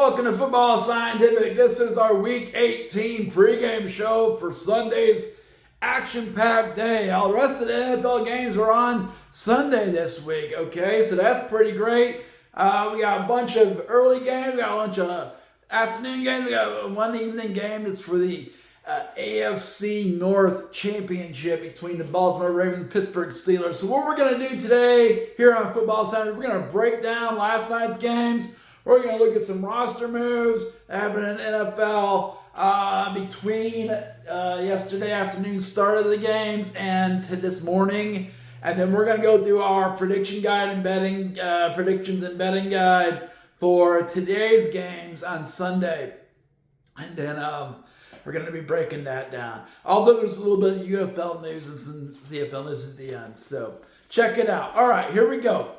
Welcome to Football Scientific. This is our Week 18 pregame show for Sunday's action-packed day. All the rest of the NFL games are on Sunday this week, okay? So that's pretty great. We got a bunch of early games. We got a bunch of afternoon games. We got one evening game that's for the AFC North Championship between the Baltimore Ravens and Pittsburgh Steelers. So what we're going to do today here on Football Scientific, we're going to break down last night's games. We're going to look at some roster moves that happened in NFL between yesterday afternoon start of the games and to this morning. And then we're going to go through our prediction guide and betting predictions and betting guide for today's games on Sunday. And then we're going to be breaking that down. Although there's a little bit of UFL news and some CFL news at the end. So check it out. All right, here we go.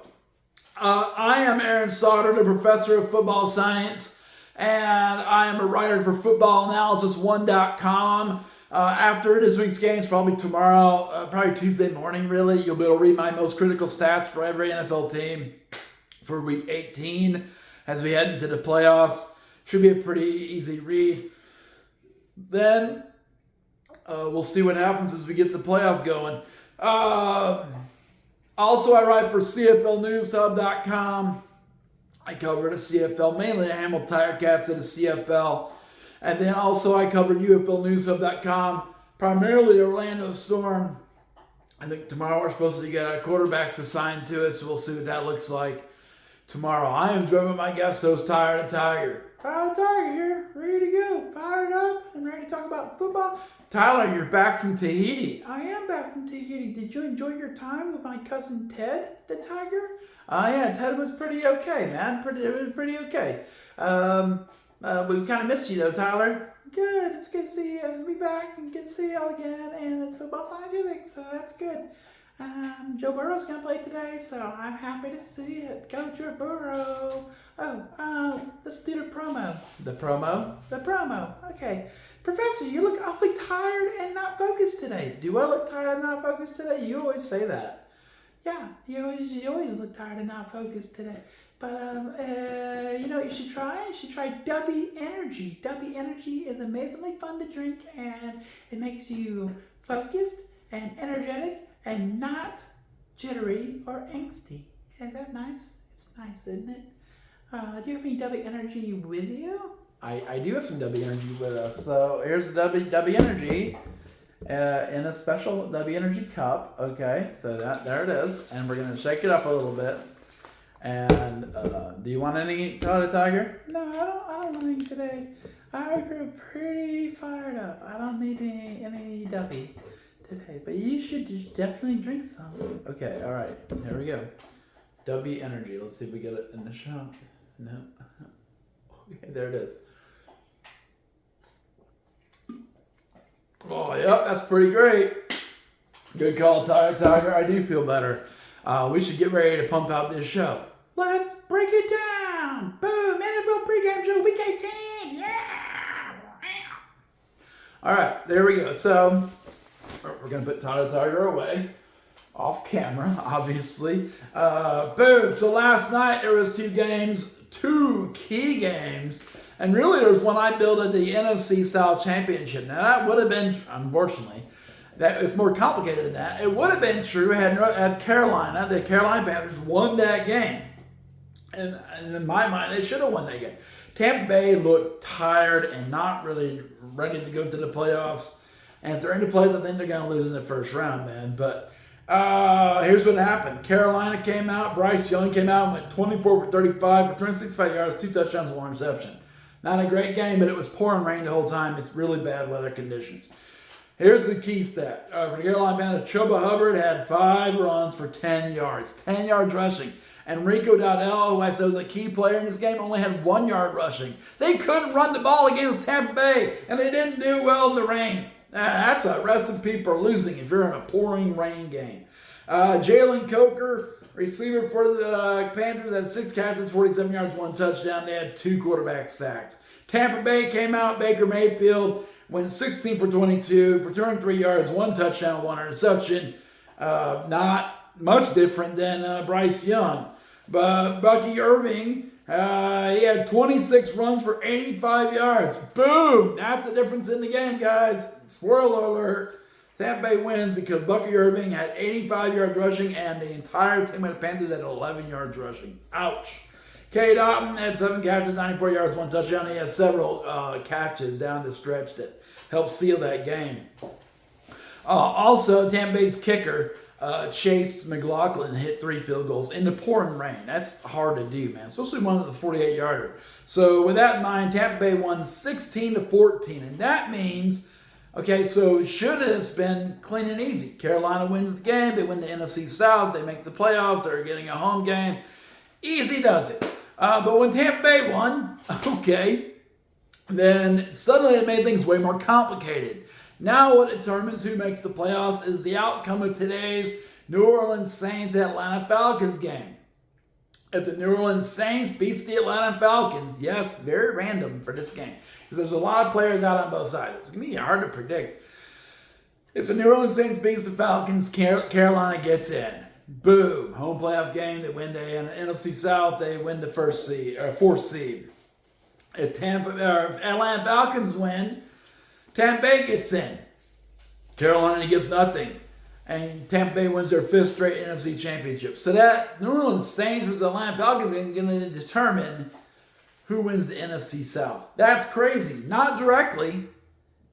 I am Aaron Sauter, the professor of football science, and I am a writer for FootballAnalysisOne.com. After this week's games, probably tomorrow, probably Tuesday morning, really, you'll be able to read my most critical stats for every NFL team for Week 18 as we head into the playoffs. Should be a pretty easy read. Then we'll see what happens as we get the playoffs going. Also, I write for CFLNewsHub.com. I cover the CFL, mainly the Hamilton Tiger Cats of the CFL. And then also I cover UFLNewsHub.com, primarily the Orlando Storm. I think tomorrow we're supposed to get quarterbacks assigned to it, so we'll see what that looks like tomorrow. I am joined with my guest host, Tyler the Tiger. Tyler the Tiger here, ready to go, fired up, and ready to talk about football. Tyler, you're back from Tahiti. I am back from Tahiti. Did you enjoy your time with my cousin Ted, the Tiger? Yeah, Ted was pretty okay, man. It was pretty okay. We kind of missed you, though, Tyler. Good. It's good to see you. I'll be back and good to see y'all again. And it's Football Scientific, so that's good. Joe Burrow's going to play today, so I'm happy to see it. Go Joe Burrow. Let's do the promo. The promo? The promo. Okay. Professor, you look awfully tired and not focused today. Do I look tired and not focused today? You always say that. Yeah, you always look tired and not focused today. But, you know what you should try? You should try W Energy. W Energy is amazingly fun to drink, and it makes you focused and energetic and not jittery or angsty. Isn't that nice? It's nice, isn't it? Do you have any W Energy with you? I do have some W Energy with us. So here's W Energy in a special W Energy cup. Okay, so there it is. And we're going to shake it up a little bit. And do you want any, Tiger? No, I don't want any today. I feel pretty fired up. I don't need any W today. But you should just definitely drink some. Okay, all right. Here we go. W Energy. Let's see if we get it in the shop. No. Okay, there it is. Oh, yep, that's pretty great. Good call, Tiger. I do feel better. We should get ready to pump out this show. Let's break it down. Boom, NFL pregame show, Week 18. Yeah. All right, there we go. So we're going to put Tiger away. Off camera, obviously. Boom. So last night there was two key games. And really, there was one I built at the NFC South Championship. Now, that would have been, unfortunately, that it's more complicated than that. It would have been true had Carolina, the Carolina Panthers, won that game. And in my mind, they should have won that game. Tampa Bay looked tired and not really ready to go to the playoffs. And if they're in the playoffs, I think they're going to lose in the first round, man. But here's what happened. Carolina came out. Bryce Young came out and went 24 for 35 for 365 yards, 2 touchdowns, 1 interception. Not a great game, but it was pouring rain the whole time. It's really bad weather conditions. Here's the key stat. For the Carolina Panthers, Chuba Hubbard had 5 runs for 10 yards. 10 yards rushing. And Rico Dowdell, who I said was a key player in this game, only had 1 yard rushing. They couldn't run the ball against Tampa Bay, and they didn't do well in the rain. That's a recipe for losing if you're in a pouring rain game. Jalen Coker, receiver for the Panthers, had 6 catches, 47 yards, 1 touchdown. They had 2 quarterback sacks. Tampa Bay came out. Baker Mayfield went 16 for 22 for 203 yards, 1 touchdown, 1 interception. Not much different than Bryce Young. But Bucky Irving He had 26 runs for 85 yards. Boom! That's the difference in the game, guys. Spoiler alert. Tampa Bay wins because Bucky Irving had 85 yards rushing and the entire team of the Panthers had 11 yards rushing. Ouch. K. Dotton had 7 catches, 94 yards, 1 touchdown. He had several catches down the stretch that helped seal that game. Also, Tampa Bay's kicker, Chase McLaughlin, hit 3 field goals in the pouring rain. That's hard to do, man, especially one of the 48-yarder. So with that in mind, Tampa Bay won 16-14, and that means, okay, so it should have been clean and easy. Carolina wins the game. They win the NFC South. They make the playoffs. They're getting a home game. Easy does it. But when Tampa Bay won, okay, then suddenly it made things way more complicated. Now what determines who makes the playoffs is the outcome of today's New Orleans Saints-Atlanta Falcons game. If the New Orleans Saints beats the Atlanta Falcons, yes, very random for this game, because there's a lot of players out on both sides. It's going to be hard to predict. If the New Orleans Saints beats the Falcons, Carolina gets in. Boom. Home playoff game. They win the NFC South. They win the fourth seed. If Atlanta Falcons win, Tampa Bay gets in. Carolina gets nothing. And Tampa Bay wins their 5th straight NFC championship. So that New Orleans Saints versus Atlanta Falcons is going to determine who wins the NFC South. That's crazy. Not directly.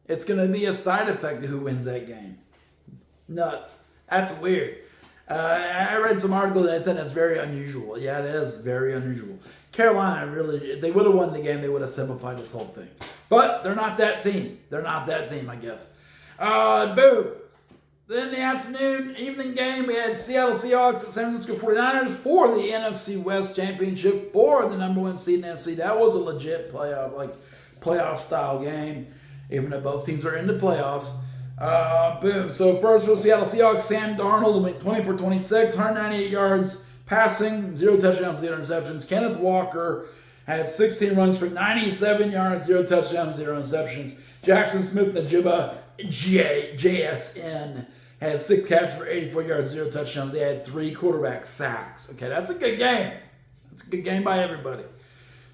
It's going to be a side effect of who wins that game. Nuts. That's weird. I read some articles that said that's very unusual. Yeah, it is very unusual. Carolina really, if they would have won the game, they would have simplified this whole thing. But they're not that team. They're not that team, I guess. Boom. Then in the afternoon, evening game, we had Seattle Seahawks at San Francisco 49ers for the NFC West Championship for the number 1 seed in the NFC. That was a legit playoff style game, even though both teams are in the playoffs. Boom. So first for the Seattle Seahawks, Sam Darnold went 20 for 26, 198 yards passing, 0 touchdowns, 0 interceptions. Kenneth Walker had 16 runs for 97 yards, 0 touchdowns, 0 interceptions. Jackson Smith-Njigba, JSN, had 6 catches for 84 yards, 0 touchdowns. They had 3 quarterback sacks. Okay, that's a good game. That's a good game by everybody.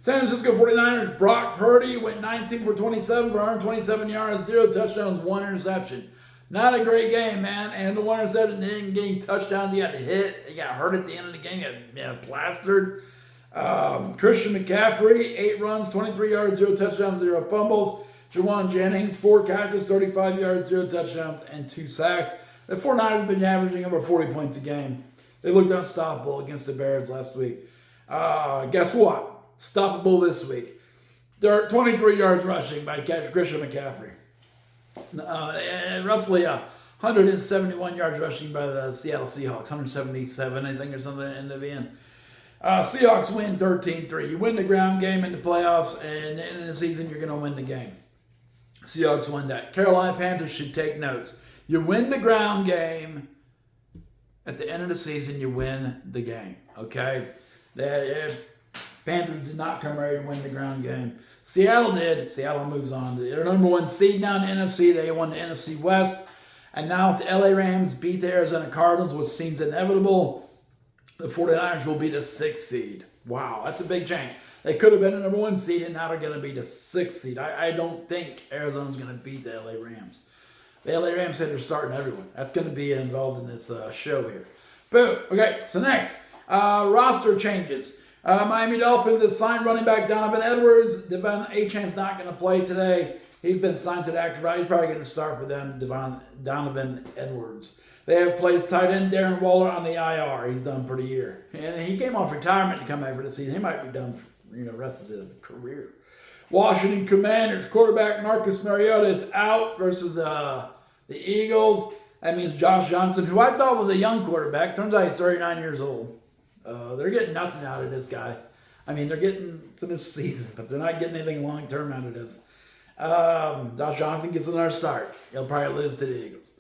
San Francisco 49ers, Brock Purdy went 19 for 27 for 127 yards, 0 touchdowns, 1 interception. Not a great game, man. And the one interception didn't get touchdowns. He got hit. He got hurt at the end of the game. He got plastered. Christian McCaffrey, 8 runs, 23 yards, 0 touchdowns, 0 fumbles. Jawan Jennings, 4 catches, 35 yards, 0 touchdowns, and 2 sacks. The 49ers have been averaging over 40 points a game. They looked unstoppable against the Bears last week. Guess what? Stoppable this week. They're 23 yards rushing by Christian McCaffrey. Roughly 171 yards rushing by the Seattle Seahawks. 177, I think, or something in the end. Seahawks win 13-3. You win the ground game in the playoffs, and in the season, you're going to win the game. Seahawks won that. Carolina Panthers should take notes. You win the ground game. At the end of the season, you win the game. Okay? Panthers did not come ready to win the ground game. Seattle did. Seattle moves on. They're number 1 seed now in the NFC. They won the NFC West. And now if the LA Rams beat the Arizona Cardinals, which seems inevitable, the 49ers will be the 6th seed. Wow, that's a big change. They could have been the number 1 seed, and now they're going to be the 6th seed. I don't think Arizona's going to beat the LA Rams. The LA Rams said they're starting everyone. That's going to be involved in this show here. Boom. Okay, so next, roster changes. Miami Dolphins have signed running back Donovan Edwards. Devon Achane's not going to play today. He's been signed to the active roster. He's probably going to start for them, Donovan Edwards. They have placed tight end Darren Waller on the IR. He's done for the year. And he came off retirement to come back for the season. He might be done for the rest of his career. Washington Commanders quarterback Marcus Mariota is out versus the Eagles. That means Josh Johnson, who I thought was a young quarterback. Turns out he's 39 years old. They're getting nothing out of this guy. I mean, they're getting to this season, but they're not getting anything long-term out of this. Josh Johnson gets another start. He'll probably lose to the Eagles.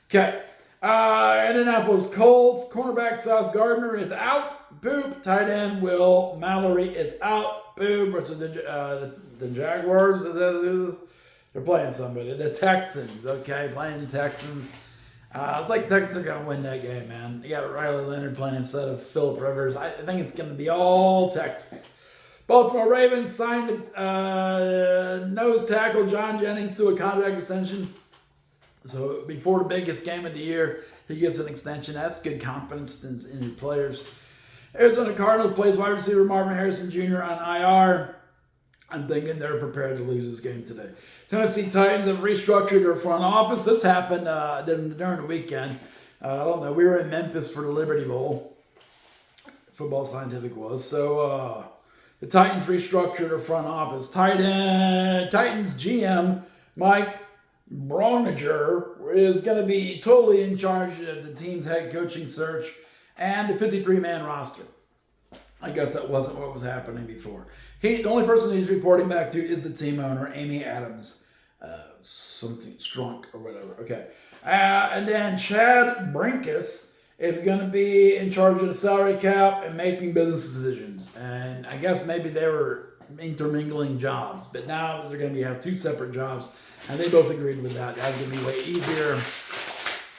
Okay. Indianapolis Colts cornerback Sauce Gardner is out. Boop. Tight end Will Mallory is out. Boop. Versus the Jaguars. They're playing somebody. The Texans. Okay, playing the Texans. It's like Texans are going to win that game, man. You got Riley Leonard playing instead of Phillip Rivers. I think it's going to be all Texans. Baltimore Ravens signed nose tackle John Jennings to a contract extension. So before the biggest game of the year, he gets an extension. That's good confidence in your players. Arizona Cardinals plays wide receiver Marvin Harrison Jr. on IR. I'm thinking they're prepared to lose this game today. Tennessee Titans have restructured their front office. This happened during the weekend. I don't know. We were in Memphis for the Liberty Bowl. Football Scientific was. So the Titans restructured their front office. Titans GM Mike Browninger is going to be totally in charge of the team's head coaching search and the 53-man roster. I guess that wasn't what was happening before. The only person he's reporting back to is the team owner, Amy Adams. Something Strunk or whatever. Okay. And then Chad Brinkus is going to be in charge of the salary cap and making business decisions. And I guess maybe they were intermingling jobs, but now they're going to have two separate jobs, and they both agreed with that. That's going to be way easier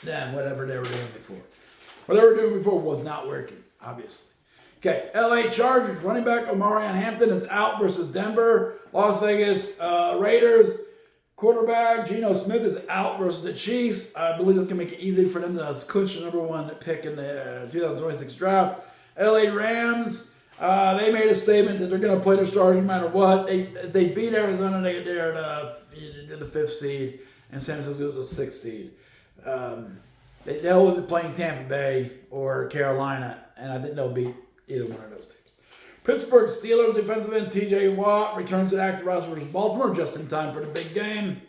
than whatever they were doing before. What they were doing before was not working, obviously. Okay, LA Chargers running back Omarion Hampton is out versus Denver. Las Vegas Raiders quarterback Geno Smith is out versus the Chiefs. I believe that's going to make it easy for them to clinch the number one pick in the 2026 draft. LA Rams, they made a statement that they're going to play their stars no matter what. They beat Arizona, they're the 5th seed, and San Francisco was the 6th seed. They'll be playing Tampa Bay or Carolina, and I think they'll beat either one of those teams. Pittsburgh Steelers defensive end T.J. Watt returns to active roster versus Baltimore just in time for the big game.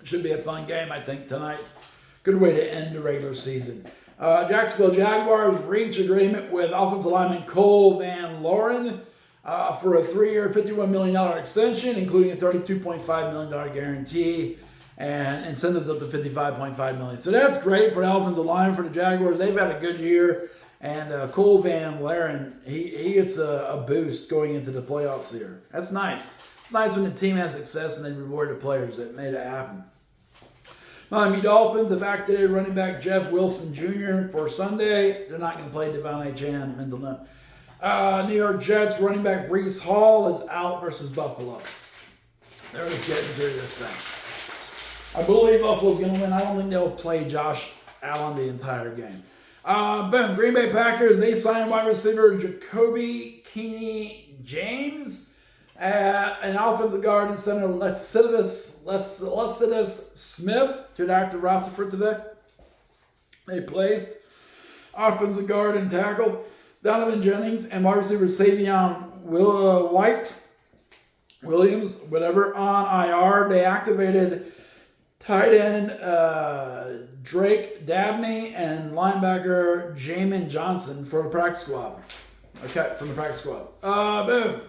Should be a fun game, I think, tonight. Good way to end the regular season. Jacksonville Jaguars reach agreement with offensive lineman Cole Van Loren for a 3-year, $51 million extension, including a $32.5 million guarantee and incentives up to $55.5 million. So that's great for the offensive line for the Jaguars. They've had a good year. And Cole Van Loren, he gets a boost going into the playoffs here. That's nice. It's nice when the team has success and they reward the players that made it happen. Miami Dolphins have activated running back Jeff Wilson Jr. for Sunday. They're not going to play Devon A. Chan, mental note. New York Jets running back Breece Hall is out versus Buffalo. They're just getting through this thing. I believe Buffalo's going to win. I don't think they'll play Josh Allen the entire game. Boom. Green Bay Packers, they signed wide receiver Jacoby Keeney James, an offensive guard and center Lecitus Smith to the active roster for today. They placed offensive guard and tackle Donovan Jennings and wide receiver Savion Williams, whatever, on IR. They activated tight end Drake Dabney and linebacker Jamin Johnson for the practice squad. Okay, from the practice squad. Boom.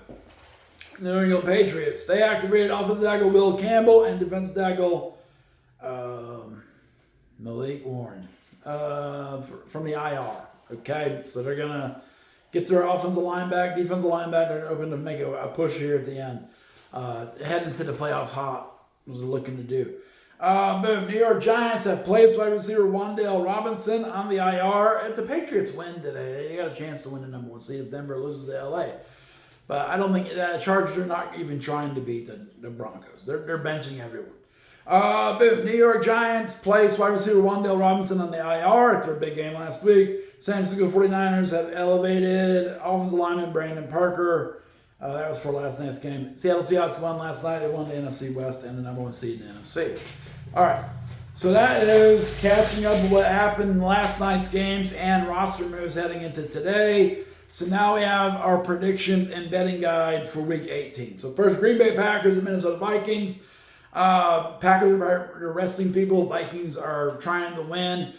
New England Patriots. They activated offensive tackle Will Campbell and defensive tackle Malik Warren from the IR. Okay, so they're going to get their offensive line back, defensive line back. They're open to make a push here at the end. Heading to the playoffs hot, was they're looking to do. Boom. New York Giants have placed wide receiver Wan'Dale Robinson on the IR. If the Patriots win today, they got a chance to win the number one seed if Denver loses to LA. But I don't think the Chargers are not even trying to beat the Broncos. They're benching everyone. Boom. New York Giants placed wide receiver Wan'Dale Robinson on the IR at their big game last week. San Francisco 49ers have elevated offensive lineman Brandon Parker. That was for last night's game. Seattle Seahawks won last night. They won the NFC West and the number one seed in the NFC. All right. So that is catching up with what happened in last night's games and roster moves heading into today. So now we have our predictions and betting guide for Week 18. So first, Green Bay Packers and Minnesota Vikings. Packers are resting people. Vikings are trying to win.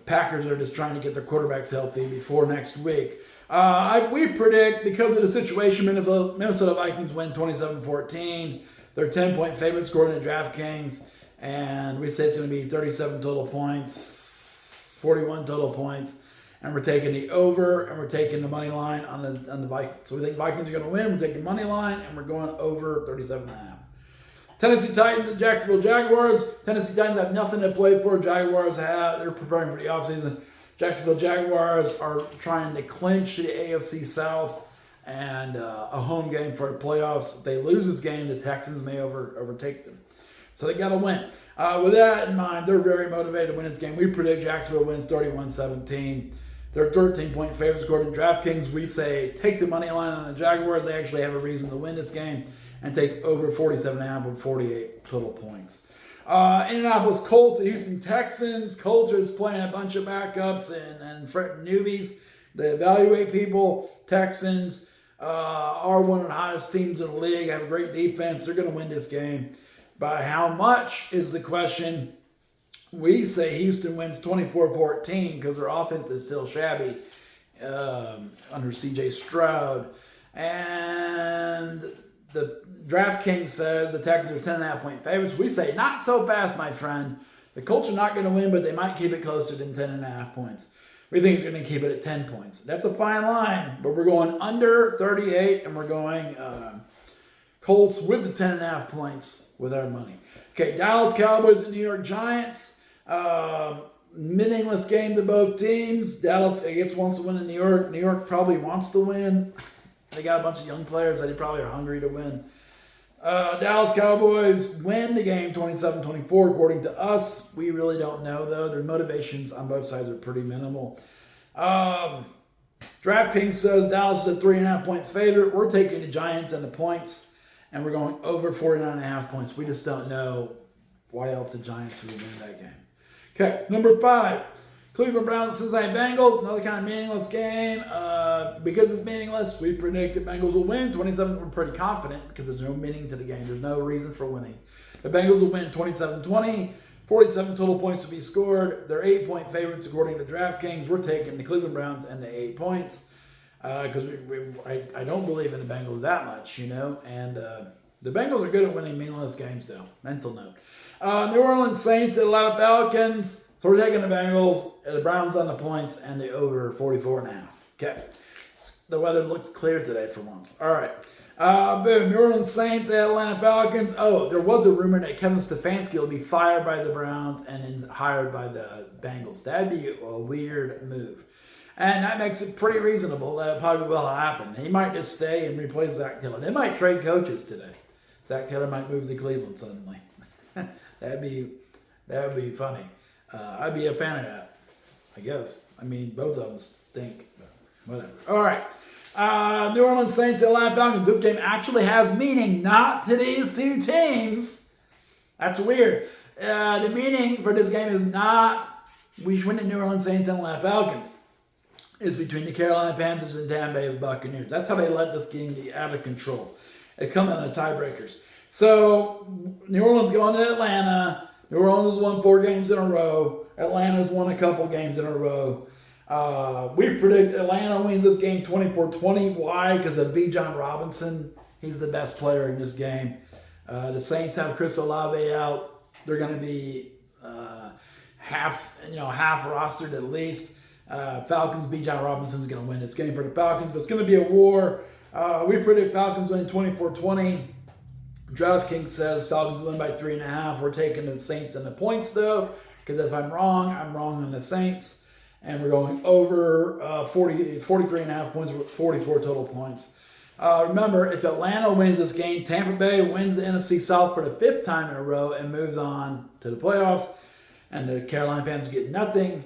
Packers are just trying to get their quarterbacks healthy before next week. We predict, because of the situation, Minnesota Vikings win 27-14. They're 10-point favorites according to DraftKings. And we say it's going to be 37 total points, 41 total points. And we're taking the over, and we're taking the money line on the Vikings. So we think Vikings are going to win. We're taking money line, and we're going over 37.5. Tennessee Titans and Jacksonville Jaguars. Tennessee Titans have nothing to play for. Jaguars they're preparing for the offseason. Jacksonville Jaguars are trying to clinch the AFC South. and a home game for the playoffs. If they lose this game, the Texans may overtake them. So they got to win. With that in mind, they're very motivated to win this game. We predict Jacksonville wins 31-17. They're 13-point favorites according to DraftKings. We say take the money line on the Jaguars. They actually have a reason to win this game, and take over 47.5 with 48 total points. Indianapolis Colts at Houston Texans. Colts are just playing a bunch of backups and newbies. They evaluate people. Texans are one of the hottest teams in the league. Have a great defense. They're going to win this game. By how much is the question. We say Houston wins 24-14 because their offense is still shabby under C.J. Stroud. And the DraftKings says the Texans are 10.5-point favorites. We say not so fast, my friend. The Colts are not going to win, but they might keep it closer than 10.5 points. We think it's going to keep it at 10 points. That's a fine line, but we're going under 38, and we're going Colts with the 10.5 points with our money. Okay, Dallas Cowboys and New York Giants. Meaningless game to both teams. Dallas, I guess, wants to win in New York. New York probably wants to win. They got a bunch of young players that they probably are hungry to win. Dallas Cowboys win the game 27-24 according to us. We really don't know, though. Their motivations on both sides are pretty minimal. DraftKings says Dallas is a 3.5-point favorite. We're taking the Giants and the points, and we're going over 49.5 points. We just don't know why else the Giants would win that game. Okay, number 5. Cleveland Browns, Cincinnati Bengals, another kind of meaningless game. Because it's meaningless, we predict the Bengals will win 27. We're pretty confident because there's no meaning to the game. There's no reason for winning. The Bengals will win 27-20. 47 total points to be scored. They're 8-point favorites according to DraftKings. We're taking the Cleveland Browns and the 8 points because I don't believe in the Bengals that much, you know. And the Bengals are good at winning meaningless games, though. Mental note. New Orleans Saints at Atlanta Falcons. So we're taking the Bengals, the Browns on the points, and the over 44.5. Okay. The weather looks clear today for once. All right. Boom. New Orleans Saints at Atlanta Falcons. Oh, there was a rumor that Kevin Stefanski will be fired by the Browns and then hired by the Bengals. That'd be a weird move. And that makes it pretty reasonable that it probably will happen. He might just stay and replace Zach Taylor. They might trade coaches today. Zach Taylor might move to Cleveland suddenly. That would be funny. I'd be a fan of that, I guess. I mean, both of them stink, but whatever. All right. New Orleans Saints, Atlanta Falcons. This game actually has meaning, not to these two teams. That's weird. The meaning for this game is not between the New Orleans Saints and Atlanta Falcons. It's between the Carolina Panthers and Tampa Bay Buccaneers. That's how they let this game be out of control. It comes in the tiebreakers. So, New Orleans going to Atlanta. New Orleans has won 4 games in a row. Atlanta's won a couple games in a row. We predict Atlanta wins this game 24-20. Why? Because of Bijan Robinson. He's the best player in this game. The Saints have Chris Olave out. They're going to be half rostered at least. Falcons, Bijan Robinson's going to win this game for the Falcons, but it's going to be a war. We predict Falcons win 24-20. DraftKings says Falcons win by 3.5. We're taking the Saints and the points, though, because if I'm wrong on the Saints. And we're going over 43.5 points with 44 total points. Remember, if Atlanta wins this game, Tampa Bay wins the NFC South for the 5th time in a row and moves on to the playoffs. And the Carolina Panthers get nothing,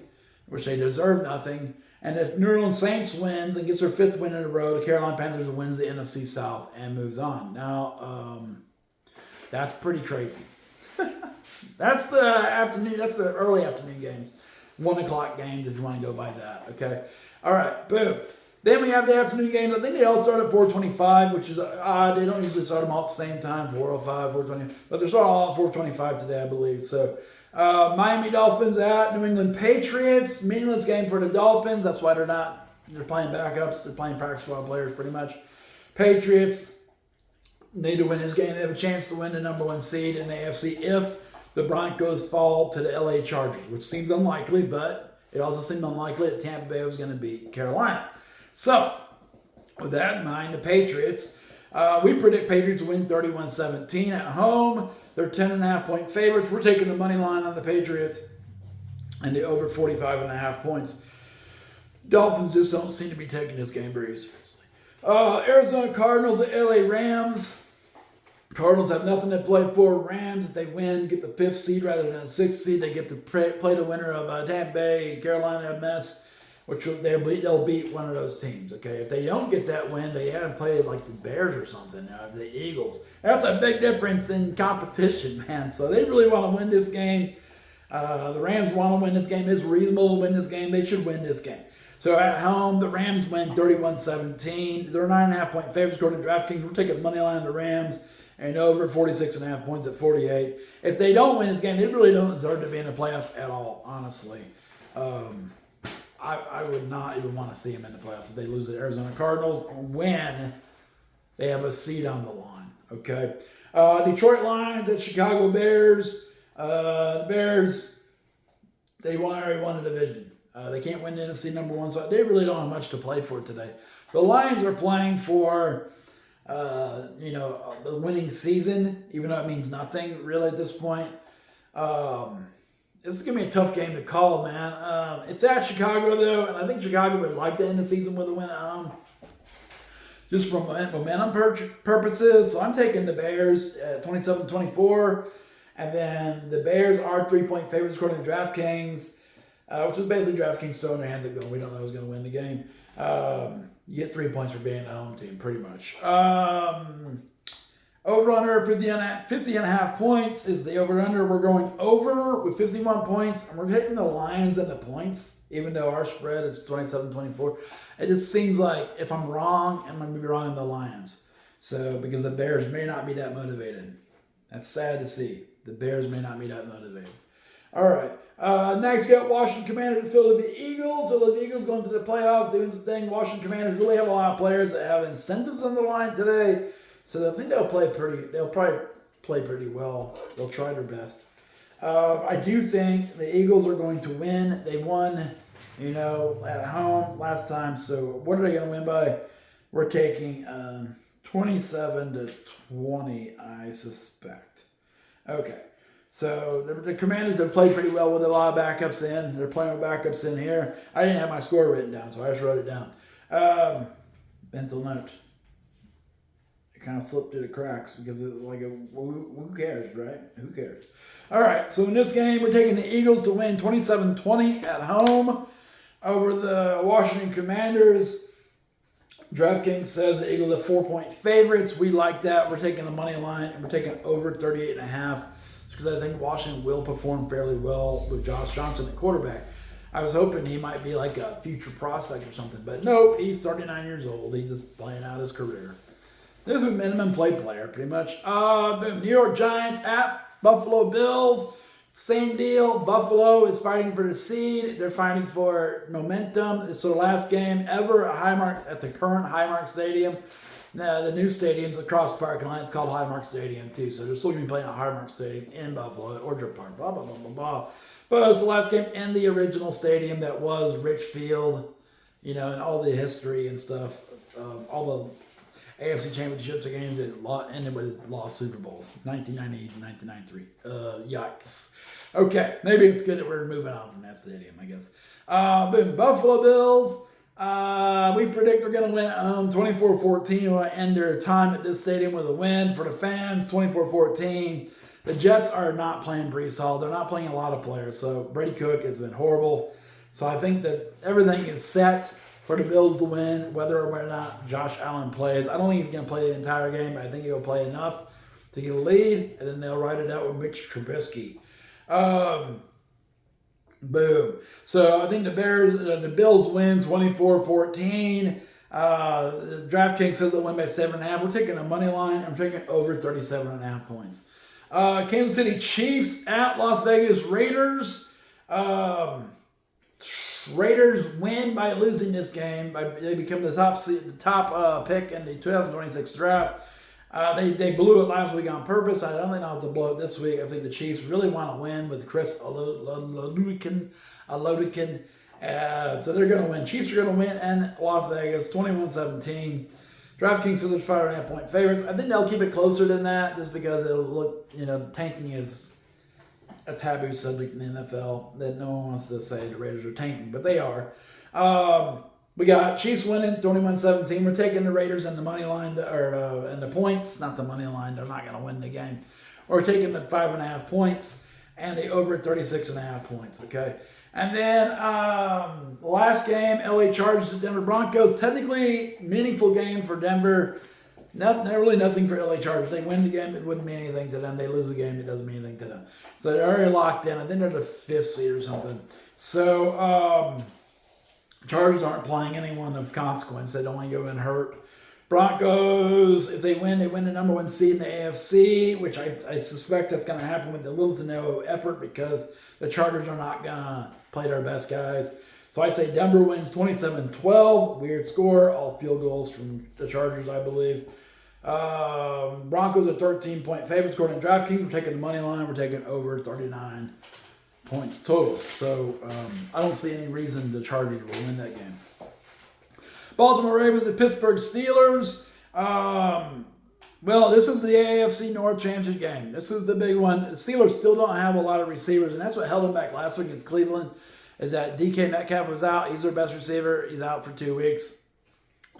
which they deserve nothing. And if New Orleans Saints wins and gets their 5th win in a row, the Carolina Panthers wins the NFC South and moves on. Now, that's pretty crazy. That's the afternoon. That's the early afternoon games. 1 o'clock games if you want to go by that. Okay. All right. Boom. Then we have the afternoon games. I think they all start at 4:25, which is odd. They don't usually start them all at the same time, 4:05, 4:20. But they're all at 4:25 today, I believe. So, Miami Dolphins at New England Patriots. Meaningless game for the Dolphins. That's why they're playing backups. They're playing practice squad players pretty much. Patriots need to win this game. They have a chance to win the number 1 seed in the AFC if the Broncos fall to the LA Chargers, which seems unlikely, but it also seemed unlikely that Tampa Bay was going to beat Carolina. So, with that in mind, the Patriots, we predict Patriots win 31-17 at home. They're 10.5-point favorites. We're taking the money line on the Patriots and the over 45.5 points. Dolphins just don't seem to be taking this game very seriously. Arizona Cardinals at LA Rams. Cardinals have nothing to play for. Rams, if they win, get the 5th seed rather than a 6th seed. They get to play the winner of Tampa Bay, Carolina, mess, which they'll beat one of those teams. Okay, if they don't get that win, they haven't played like the Bears or something, the Eagles. That's a big difference in competition, man. So they really want to win this game. The Rams want to win this game. It's reasonable to win this game. They should win this game. So at home, the Rams win 31-17. They're 9.5-point favorites according to DraftKings. We're taking money line on the Rams and over 46.5 points at 48. If they don't win this game, they really don't deserve to be in the playoffs at all, honestly. I would not even want to see them in the playoffs if they lose to the Arizona Cardinals when they have a seed on the line. Okay. Detroit Lions at Chicago Bears. The Bears, they already won the division. They can't win the NFC number 1, so they really don't have much to play for today. The Lions are playing for, the winning season, even though it means nothing really at this point. This is going to be a tough game to call, man. It's at Chicago, though, and I think Chicago would like to end the season with a win at home. Just from momentum purposes. So I'm taking the Bears at 27-24. And then the Bears are 3-point favorites according to DraftKings, which is basically DraftKings throwing their hands up going, we don't know who's going to win the game. You get 3 points for being a home team, pretty much. Over-under 50.5 points is the over-under. We're going over with 51 points, and we're hitting the Lions and the points, even though our spread is 27-24. It just seems like if I'm wrong, I'm going to be wrong in the Lions. So, because the Bears may not be that motivated. That's sad to see. The Bears may not be that motivated. All right. Next, we got Washington Commanders and Philadelphia Eagles. Philadelphia Eagles going to the playoffs, doing some thing. Washington Commanders really have a lot of players that have incentives on the line today. So I think they'll probably play pretty well. They'll try their best. I do think the Eagles are going to win. They won, at home last time. So what are they going to win by? We're taking 27-20, I suspect. Okay. So the Commanders have played pretty well with a lot of backups in. They're playing with backups in here. I didn't have my score written down, so I just wrote it down. Mental note. Kind of slipped through the cracks because who cares, right? Who cares? All right, so in this game, we're taking the Eagles to win 27-20 at home over the Washington Commanders. DraftKings says the Eagles are 4-point favorites. We like that. We're taking the money line, and we're taking over 38.5 because I think Washington will perform fairly well with Josh Johnson at quarterback. I was hoping he might be like a future prospect or something, but nope, he's 39 years old. He's just playing out his career. This is a minimum play player, pretty much. New York Giants at Buffalo Bills. Same deal. Buffalo is fighting for the seed. They're fighting for momentum. It's the last game ever at the current Highmark Stadium. Now, the new stadium's across the parking lot. It's called Highmark Stadium, too. So they're still going to be playing at Highmark Stadium in Buffalo, Orchard Park, blah, blah, blah, blah, blah. But it's the last game in the original stadium that was Rich Field, and all the history and stuff, all the AFC Championships games that ended with lost Super Bowls, 1990 and 1993. Yikes. Okay, maybe it's good that we're moving on from that stadium, I guess. Buffalo Bills, we predict we're going to win 24-14. We'll end their time at this stadium with a win for the fans, 24-14. The Jets are not playing Breece Hall. They're not playing a lot of players, so Brady Cook has been horrible. So I think that everything is set for the Bills to win, whether or not Josh Allen plays. I don't think he's going to play the entire game, but I think he'll play enough to get a lead, and then they'll ride it out with Mitch Trubisky. Boom. So I think the Bills win 24-14. The DraftKings says they'll win by 7.5. We're taking a money line. I'm taking over 37.5 points. Kansas City Chiefs at Las Vegas Raiders. Raiders win by losing this game. They become the top pick in the 2026 draft. They blew it last week on purpose. I don't think they'll have to blow it this week. I think the Chiefs really want to win with Chris Alodikin. So they're going to win. Chiefs are going to win in Las Vegas, 21-17. DraftKings says it's 5.5-point favorites. I think they'll keep it closer than that just because it'll look, tanking is a taboo subject in the NFL that no one wants to say the Raiders are tanking, but they are. We got Chiefs winning 21-17. We're taking the Raiders and the money line, and the points, not the money line. They're not going to win the game. We're taking the 5.5 points and the over 36.5 points. Okay, and then the last game, LA Chargers at Denver Broncos. Technically meaningful game for Denver. Not really nothing for LA Chargers. They win the game, it wouldn't mean anything to them. They lose the game, it doesn't mean anything to them. So they're already locked in. I think they're the 5th seed or something. So Chargers aren't playing anyone of consequence. They don't want to go in hurt. Broncos, if they win the number 1 seed in the AFC, which I suspect that's going to happen with little to no effort because the Chargers are not going to play their best guys. So I say Denver wins 27-12. Weird score. All field goals from the Chargers, I believe. Broncos are 13-point favorites according to DraftKings. We're taking the money line. We're taking over 39 points total. So I don't see any reason the Chargers will win that game. Baltimore Ravens at Pittsburgh Steelers. Well, this is the AFC North Championship game. This is the big one. The Steelers still don't have a lot of receivers, and that's what held them back last week against Cleveland, is that DK Metcalf was out. He's their best receiver. He's out for 2 weeks.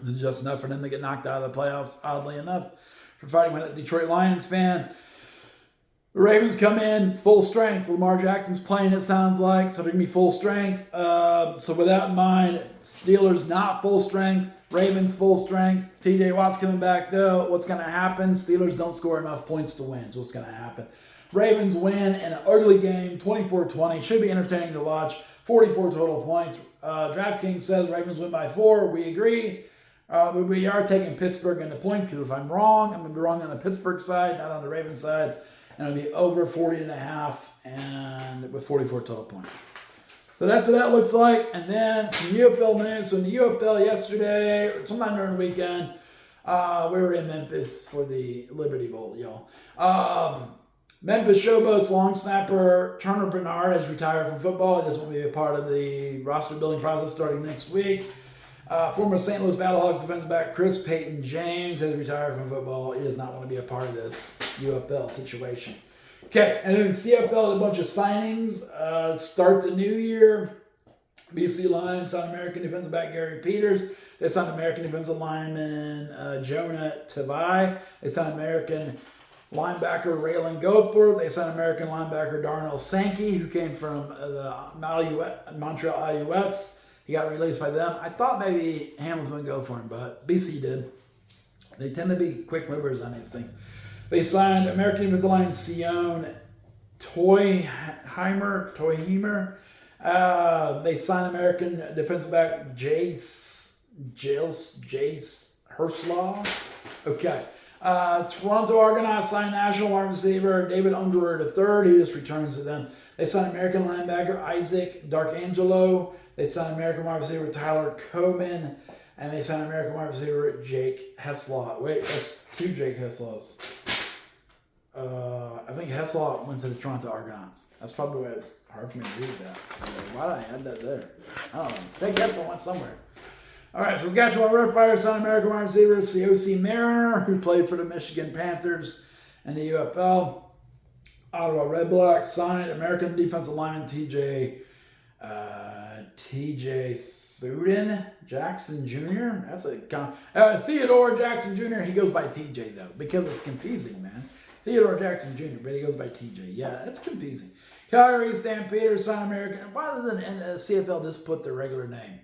This is just enough for them to get knocked out of the playoffs, oddly enough, for fighting with a Detroit Lions fan. The Ravens come in full strength. Lamar Jackson's playing, it sounds like, so they're going to be full strength. So with that in mind, Steelers not full strength, Ravens full strength. TJ Watt's coming back, though. What's going to happen? Steelers don't score enough points to win. So what's going to happen? Ravens win in an ugly game, 24-20. Should be entertaining to watch. 44 total points. DraftKings says Ravens win by 4. We agree. We are taking Pittsburgh in the point because if I'm wrong, I'm going to be wrong on the Pittsburgh side, not on the Ravens side. And it'll be over 40.5 and with 44 total points. So that's what that looks like. And then some UFL news. So in the UFL yesterday, or sometime during the weekend, we were in Memphis for the Liberty Bowl, y'all. Memphis Showboats long snapper Turner Bernard has retired from football. He doesn't want to be a part of the roster building process starting next week. Former St. Louis Battlehawks defensive back Chris Payton James has retired from football. He does not want to be a part of this UFL situation. Okay, and then CFL, a bunch of signings. Start the new year. BC Lions signed American defensive back Gary Peters. They signed American defensive lineman Jonah Tavai. They signed American linebacker Raylan Goforth. They signed American linebacker Darnell Sankey, who came from the Montreal Alouettes. He got released by them. I thought maybe Hamilton would go for him, but BC did. They tend to be quick movers on these things. They signed American defensive line Sion Toyheimer. They signed American defensive back Jace Herslaw. Okay. Toronto Argonauts signed national wide receiver David Ungerer III. He just returns to them. They signed American linebacker Isaac Darkangelo. They signed American wide receiver Tyler Coleman. And they signed American wide receiver Jake Heslaw. Wait, that's 2 Jake Heslaws. I think Heslaw went to the Toronto Argonauts. That's probably why it's hard for me to read that. Why did I add that there? I don't know. I think Heslaw went somewhere. All right, so Saskatchewan Roughriders signed American wide receiver C.O.C. Mariner, who played for the Michigan Panthers and the UFL. Ottawa Red Blacks signed American defensive lineman T.J. Thuden Jackson Jr. That's a Theodore Jackson Jr. He goes by T.J. though because it's confusing, man. Theodore Jackson Jr. but he goes by T.J. Yeah, that's confusing. Calgary Stampeders signed American. Why doesn't the CFL just put their regular name?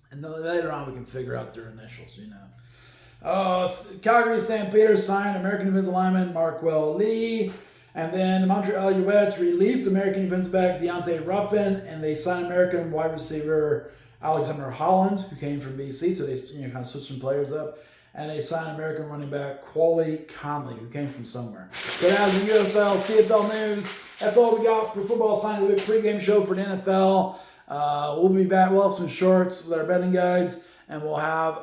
And then later on we can figure out their initials, you know. Calgary Stampeders signed American defensive lineman Markwell Lee. And then the Montreal Alouettes released American defensive back Deontay Ruffin, and they signed American wide receiver Alexander Hollins, who came from BC, so they kind of switched some players up. And they signed American running back Quali Conley, who came from somewhere. So that was the UFL, CFL news. That's all we got for Football Scientific pregame show for the NFL. We'll be back. We'll have some shorts with our betting guides, and we'll have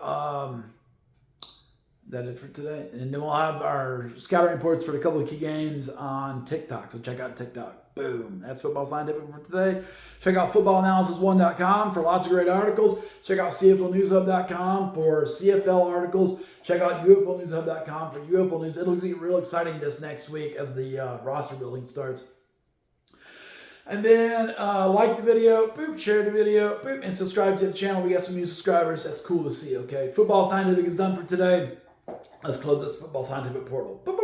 that it for today. And then we'll have our scouting reports for a couple of key games on TikTok. So check out TikTok. Boom. That's Football Scientific for today. Check out footballanalysis1.com for lots of great articles. Check out CFLnewshub.com for CFL articles. Check out UFLnewshub.com for UFL news. It'll be real exciting this next week as the roster building starts. And then like the video, boop, share the video, boop, and subscribe to the channel. We got some new subscribers. That's cool to see, okay? Football Scientific is done for today. Let's close this Football Scientific portal. Boop.